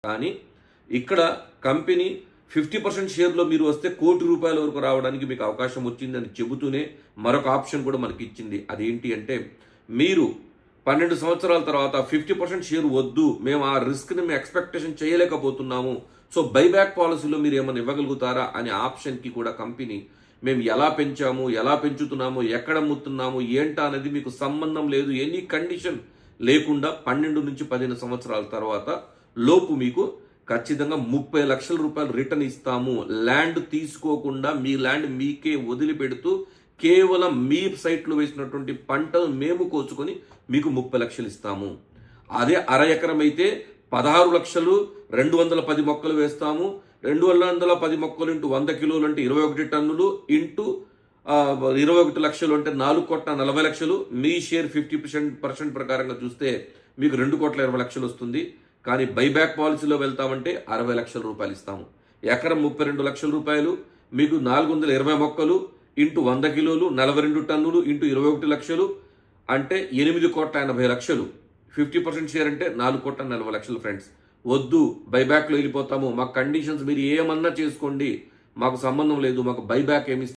కానీ ఇక్కడ కంపెనీ 50% షేర్లో మీరు వస్తే ₹1,00,00,000 వరకు రావడానికి మీకు అవకాశం వచ్చిందని చెబుతూనే మరొక ఆప్షన్ కూడా మనకి ఇచ్చింది. అదేంటి అంటే మీరు 12 సంవత్సరాల తర్వాత 50% షేర్ వద్దు, మేము ఆ రిస్క్ని మేము ఎక్స్పెక్టేషన్ చేయలేకపోతున్నాము, సో బైబ్యాక్ పాలసీలో మీరు ఏమైనా ఇవ్వగలుగుతారా అనే ఆప్షన్కి కూడా కంపెనీ మేము ఎలా పెంచాము, ఎలా పెంచుతున్నాము, ఎక్కడ అమ్ముతున్నాము ఏంటా అనేది మీకు సంబంధం లేదు, ఎనీ కండిషన్ లేకుండా 12 నుంచి 15 సంవత్సరాల తర్వాత లోపు మీకు ఖచ్చితంగా ₹30 లక్షల రిటర్న్ ఇస్తాము. ల్యాండ్ తీసుకోకుండా మీ ల్యాండ్ మీకే వదిలిపెడుతూ కేవలం మీ సైట్లో వేసినటువంటి పంటను మేము కోసుకొని మీకు 30 లక్షలు ఇస్తాము. అదే అర ఎకరం అయితే 16 లక్షలు 210 మొక్కలు వేస్తాము. 210 మొక్కలు ఇంటూ 100 కిలోలు అంటే 21 టన్నులు ఇంటూ 21 లక్షలు అంటే 4,40,00,000. మీ షేర్ 50% ప్రకారంగా చూస్తే మీకు 2,20,00,000 వస్తుంది. కానీ బైబ్యాక్ పాలసీలో వెళ్తామంటే ₹60 లక్షలు ఇస్తాము. ఎకరం 32 లక్షల రూపాయలు, మీకు 420 మొక్కలు ఇంటూ 100 కిలోలు 42 టన్నులు ఇంటూ 21 లక్షలు అంటే 8,80,00,000. 50% షేర్ అంటే 4,40,00,000 ఫ్రెండ్స్. వద్దు, బైబ్యాక్లో వెళ్ళిపోతాము, మాకు కండిషన్స్ మీరు ఏమన్నా చేసుకోండి, మాకు సంబంధం లేదు, మాకు బైబ్యాక్ ఏమి